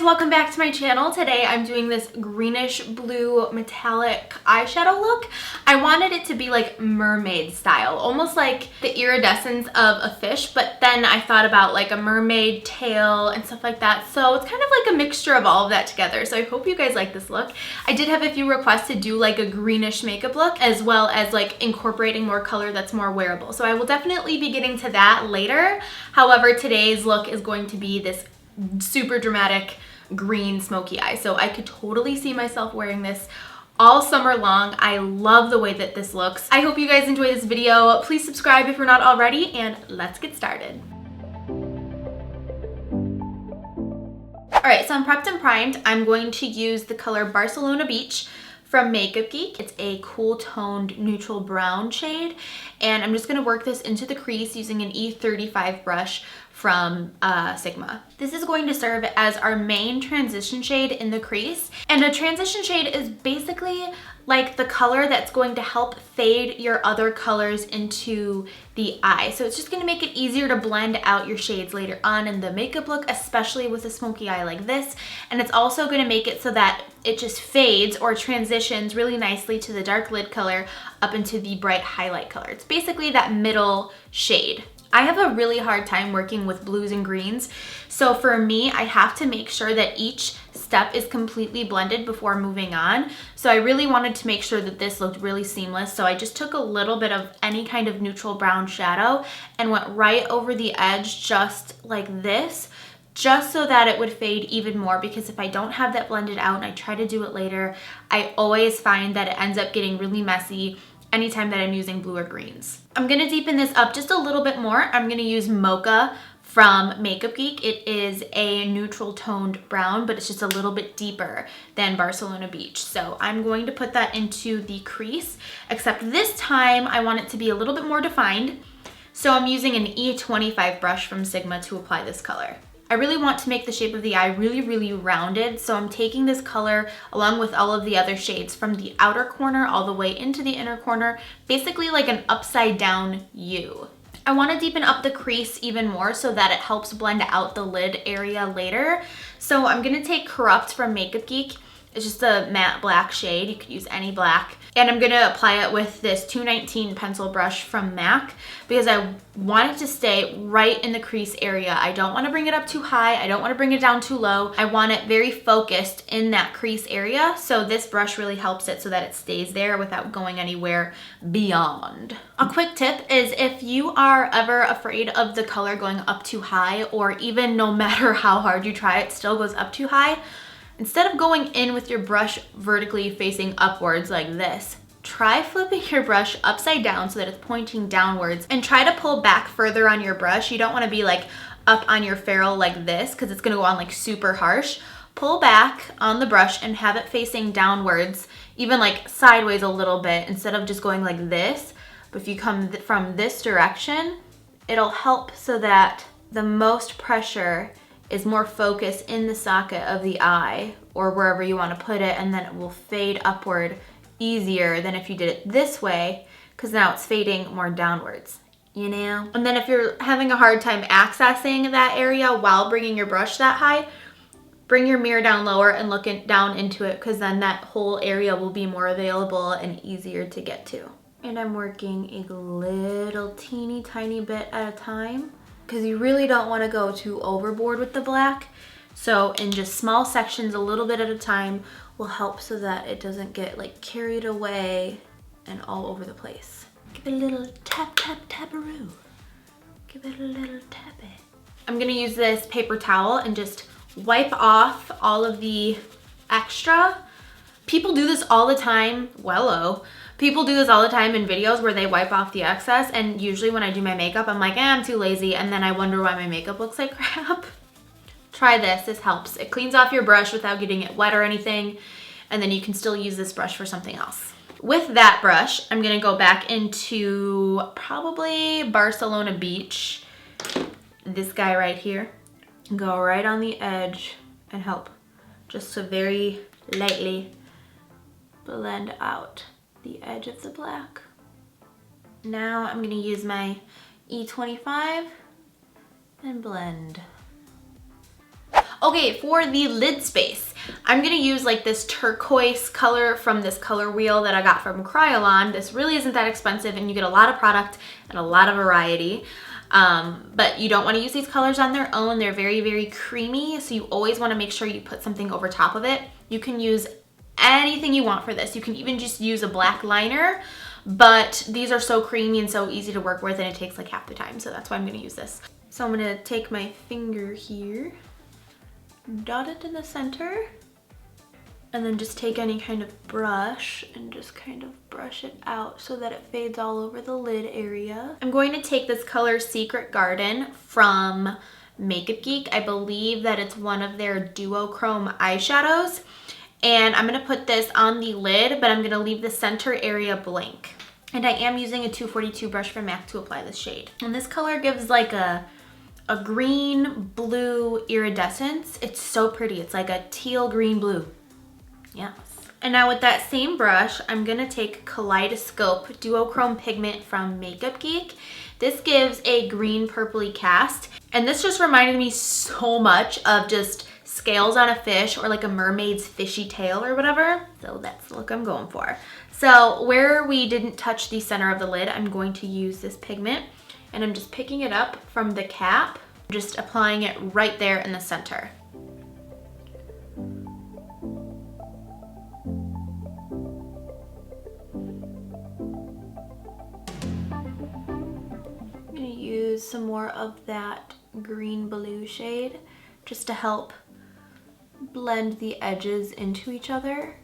welcome back to my channel. Today I'm doing this greenish blue metallic eyeshadow look. I wanted it to be like mermaid style, almost like the iridescence of a fish, but then I thought about like a mermaid tail and stuff like that. So it's kind of like a mixture of all of that together. So I hope you guys like this look. I did have a few requests to do like a greenish makeup look, as well as like incorporating more color that's more wearable. So I will definitely be getting to that later. However, today's look is going to be this super dramatic green smoky eye. So I could totally see myself wearing this all summer long. I love the way that this looks. I hope you guys enjoy this video. Please subscribe if you're not already, and let's get started. Alright, so I'm prepped and primed. I'm going to use the color Barcelona Beach from Makeup Geek. It's a cool toned neutral brown shade, and I'm just going to work this into the crease using an E35 brush from Sigma. This is going to serve as our main transition shade in the crease, and a transition shade is basically like the color that's going to help fade your other colors into the eye. So it's just going to make it easier to blend out your shades later on in the makeup look, especially with a smoky eye like this. And it's also going to make it so that it just fades or transitions really nicely to the dark lid color up into the bright highlight color. It's basically that middle shade. I have a really hard time working with blues and greens. So for me, I have to make sure that each step is completely blended before moving on. So I really wanted to make sure that this looked really seamless. So I just took a little bit of any kind of neutral brown shadow and went right over the edge just like this, just so that it would fade even more, because if I don't have that blended out and I try to do it later, I always find that it ends up getting really messy anytime that I'm using blue or greens. I'm gonna deepen this up just a little bit more. I'm gonna use Mocha from Makeup Geek. It is a neutral toned brown, but it's just a little bit deeper than Barcelona Beach. So I'm going to put that into the crease, except this time I want it to be a little bit more defined. So I'm using an E25 brush from Sigma to apply this color. I really want to make the shape of the eye really rounded, so I'm taking this color along with all of the other shades from the outer corner all the way into the inner corner, basically like an upside down U. I want to deepen up the crease even more so that it helps blend out the lid area later. So I'm going to take Corrupt from Makeup Geek. It's just a matte black shade. You could use any black. And I'm going to apply it with this 219 pencil brush from MAC because I want it to stay right in the crease area. I don't want to bring it up too high. I don't want to bring it down too low. I want it very focused in that crease area. So this brush really helps it so that it stays there without going anywhere beyond. A quick tip is if you are ever afraid of the color going up too high, or even no matter how hard you try, it still goes up too high, instead of going in with your brush vertically facing upwards like this, try flipping your brush upside down so that it's pointing downwards, and try to pull back further on your brush. You don't want to be like up on your ferrule like this because it's going to go on like super harsh. Pull back on the brush and have it facing downwards, even like sideways a little bit instead of just going like this. But if you come from this direction, it'll help so that the most pressure is more focused in the socket of the eye or wherever you want to put it, and then it will fade upward easier than if you did it this way, because now it's fading more downwards, you know? And then if you're having a hard time accessing that area while bringing your brush that high, bring your mirror down lower and look down into it, because then that whole area will be more available and easier to get to. And I'm working a little teeny tiny bit at a time, because you really don't want to go too overboard with the black. So in just small sections, a little bit at a time, will help so that it doesn't get like carried away and all over the place. Give it a little taparoo. Give it a little tappy. I'm gonna use this paper towel and just wipe off all of the extra. People do this all the time. People do this all the time in videos where they wipe off the excess, and usually when I do my makeup, I'm like, I'm too lazy, and then I wonder why my makeup looks like crap. Try this. This helps. It cleans off your brush without getting it wet or anything, and then you can still use this brush for something else. With that brush, I'm going to go back into probably Barcelona Beach, this guy right here, and go right on the edge and help just to very lightly blend out the edge of the black. Now I'm gonna use my E25 and blend. Okay, for the lid space, I'm gonna use like this turquoise color from this color wheel that I got from Kryolan. This really isn't that expensive and you get a lot of product and a lot of variety. But you don't want to use these colors on their own. They're very, very creamy. So you always want to make sure you put something over top of it. You can use anything you want for this. You can even just use a black liner, but these are so creamy and so easy to work with and it takes like half the time. So that's why I'm going to use this. So I'm going to take my finger here, dot it in the center, and then just take any kind of brush and just kind of brush it out so that it fades all over the lid area. I'm going to take this color Secret Garden from Makeup Geek. I believe that it's one of their duochrome eyeshadows. And I'm gonna put this on the lid, but I'm gonna leave the center area blank. And I am using a 242 brush from MAC to apply this shade. And this color gives like a green blue iridescence. It's so pretty. It's like a teal green blue. Yes. And now with that same brush, I'm gonna take Kaleidoscope Duochrome Pigment from Makeup Geek. This gives a green purpley cast. And this just reminded me so much of just scales on a fish or like a mermaid's fishy tail or whatever. So that's the look I'm going for. So where we didn't touch the center of the lid, I'm going to use this pigment and I'm just picking it up from the cap, just applying it right there in the center. Use some more of that green blue shade just to help blend the edges into each other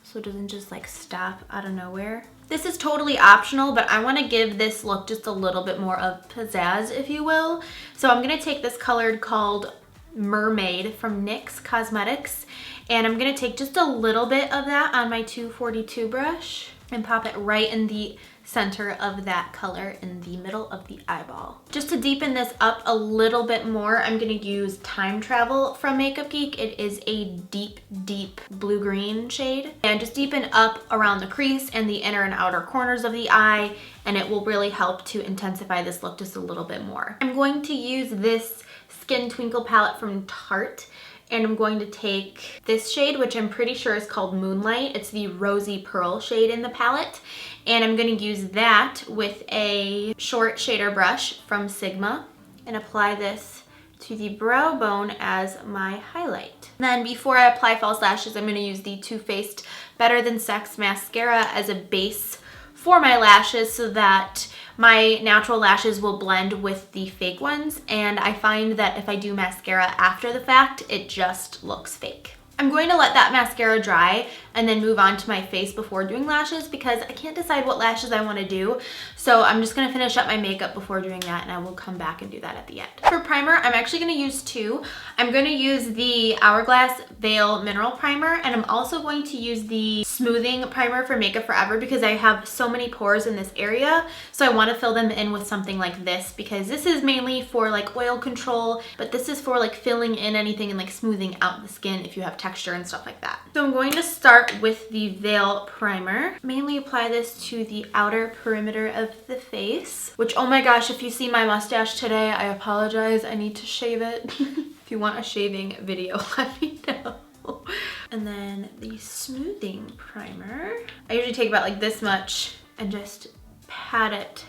so it doesn't just like stop out of nowhere. This is totally optional, but I want to give this look just a little bit more of pizzazz, if you will. So I'm going to take this color called Mermaid from NYX Cosmetics, and I'm going to take just a little bit of that on my 242 brush and pop it right in the center of that color in the middle of the eyeball. Just to deepen this up a little bit more, I'm gonna use Time Travel from Makeup Geek. It is a deep, deep blue-green shade. And just deepen up around the crease and the inner and outer corners of the eye, and it will really help to intensify this look just a little bit more. I'm going to use this Skin Twinkle palette from Tarte. And I'm going to take this shade, which I'm pretty sure is called Moonlight. It's the Rosy Pearl shade in the palette. And I'm going to use that with a short shader brush from Sigma and apply this to the brow bone as my highlight. Then before I apply false lashes, I'm going to use the Too Faced Better Than Sex mascara as a base for my lashes so that my natural lashes will blend with the fake ones, and I find that if I do mascara after the fact, it just looks fake. I'm going to let that mascara dry and then move on to my face before doing lashes because I can't decide what lashes I want to do. So I'm just going to finish up my makeup before doing that, and I will come back and do that at the end. For primer, I'm actually going to use two. I'm going to use the Hourglass Veil Mineral Primer, and I'm also going to use the Smoothing Primer for Makeup Forever because I have so many pores in this area. So I want to fill them in with something like this because this is mainly for like oil control, but this is for like filling in anything and like smoothing out the skin if you have texture and stuff like that. So I'm going to start with the Veil Primer. Mainly apply this to the outer perimeter of the face, which, oh my gosh, if you see my mustache today, I apologize. I need to shave it. If you want a shaving video, let me know. And then the Smoothing Primer. I usually take about like this much and just pat it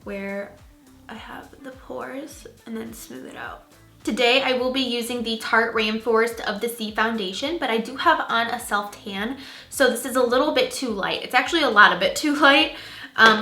where I have the pores and then smooth it out. Today I will be using the Tarte Rainforest of the Sea foundation, but I do have on a self tan, so this is a little bit too light. It's actually a lot of bit too light.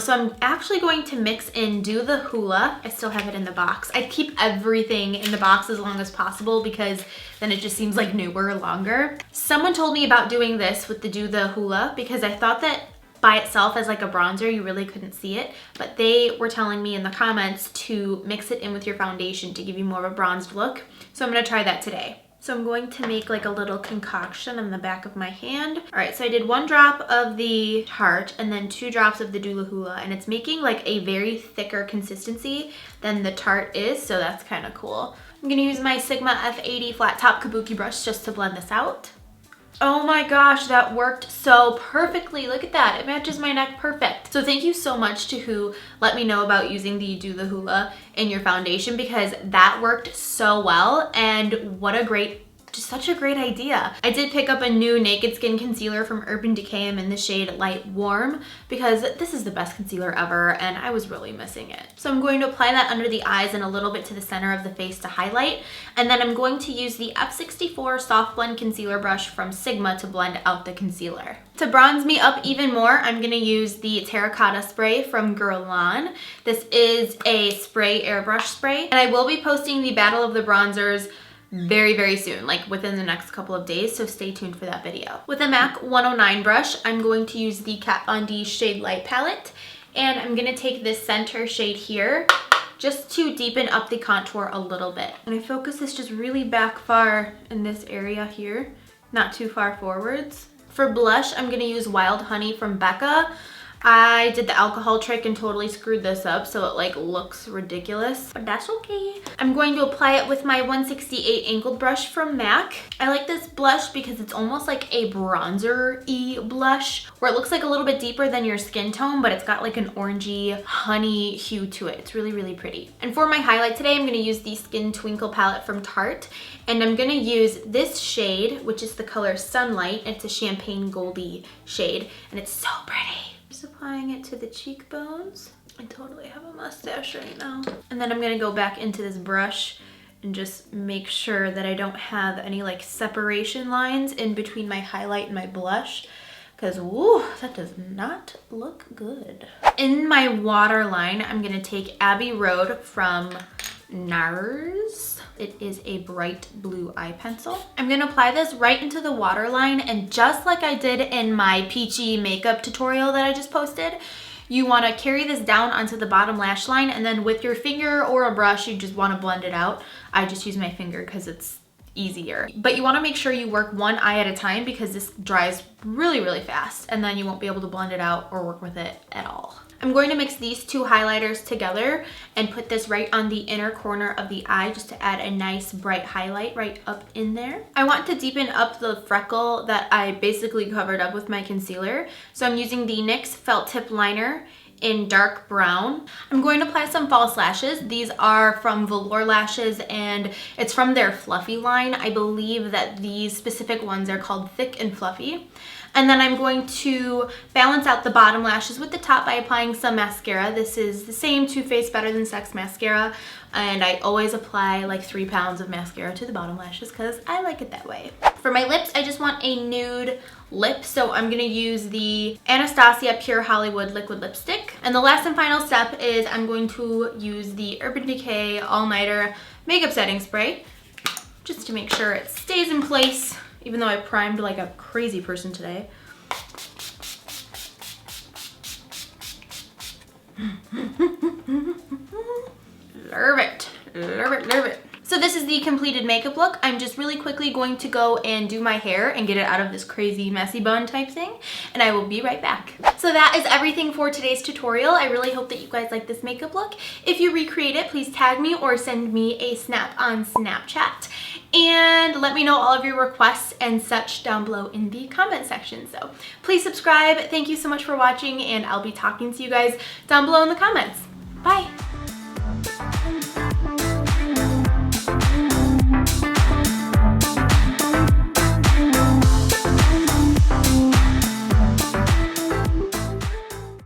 So I'm actually going to mix in Do the Hula. I still have it in the box. I keep everything in the box as long as possible because then it just seems like newer, longer. Someone told me about doing this with the Do the Hula because I thought that by itself as like a bronzer you really couldn't see it, but they were telling me in the comments to mix it in with your foundation to give you more of a bronzed look. So I'm gonna try that today. So I'm going to make like a little concoction on the back of my hand. All right, so I did 1 drop of the Tarte and then 2 drops of the Do the Hula, and it's making like a very thicker consistency than the Tarte is, so that's kind of cool. I'm gonna use my Sigma F80 flat top kabuki brush just to blend this out. Oh my gosh, that worked so perfectly. Look at that. It matches my neck perfect. So thank you so much to who let me know about using the Do the Hula in your foundation, because that worked so well, and what a great, just such a great idea. I did pick up a new Naked Skin concealer from Urban Decay. I'm in the shade Light Warm because this is the best concealer ever and I was really missing it. So I'm going to apply that under the eyes and a little bit to the center of the face to highlight. And then I'm going to use the F64 Soft Blend Concealer Brush from Sigma to blend out the concealer. To bronze me up even more, I'm gonna use the Terracotta Spray from Kryolan. This is a spray airbrush spray, and I will be posting the Battle of the Bronzers very soon, like within the next couple of days, so stay tuned for that video. With a MAC 109 brush, I'm going to use the Kat Von D Shade Light palette, and I'm gonna take this center shade here just to deepen up the contour a little bit. And I focus this just really back far in this area here, not too far forwards. For blush, I'm gonna use Wild Honey from Becca. I did the alcohol trick and totally screwed this up, so it like looks ridiculous, but that's okay. I'm going to apply it with my 168 angled brush from MAC. I like this blush because it's almost like a bronzer-y blush, where it looks like a little bit deeper than your skin tone, but it's got like an orangey honey hue to it. It's really pretty. And for my highlight today, I'm gonna use the Skin Twinkle palette from Tarte, and I'm gonna use this shade, which is the color Sunlight. It's a champagne goldy shade, and it's so pretty. Just applying it to the cheekbones. I totally have a mustache right now. And then I'm gonna go back into this brush and just make sure that I don't have any like separation lines in between my highlight and my blush, because woo, that does not look good. In my waterline, I'm gonna take Abbey Road from NARS. It is a bright blue eye pencil. I'm gonna apply this right into the waterline, and just like I did in my peachy makeup tutorial that I just posted, you wanna carry this down onto the bottom lash line, and then with your finger or a brush, you just wanna blend it out. I just use my finger because it's easier. But you wanna make sure you work one eye at a time, because this dries really fast, and then you won't be able to blend it out or work with it at all. I'm going to mix these two highlighters together and put this right on the inner corner of the eye just to add a nice bright highlight right up in there. I want to deepen up the freckle that I basically covered up with my concealer. So I'm using the NYX Felt Tip Liner in dark brown. I'm going to apply some false lashes. These are from Velour Lashes, and it's from their Fluffy line. I believe that these specific ones are called Thick and Fluffy. And then I'm going to balance out the bottom lashes with the top by applying some mascara. This is the same Too Faced Better Than Sex mascara, and I always apply like 3 pounds of mascara to the bottom lashes because I like it that way. For my lips, I just want a nude lip, so I'm gonna use the Anastasia Pure Hollywood Liquid Lipstick. And the last and final step is I'm going to use the Urban Decay All Nighter Makeup Setting Spray just to make sure it stays in place, even though I primed like a crazy person today. Love it, love it, love it. So this is the completed makeup look. I'm just really quickly going to go and do my hair and get it out of this crazy messy bun type thing, and I will be right back. So that is everything for today's tutorial. I really hope that you guys like this makeup look. If you recreate it, please tag me or send me a snap on Snapchat, and let me know all of your requests and such down below in the comment section. So please subscribe. Thank you so much for watching, and I'll be talking to you guys down below in the comments. Bye.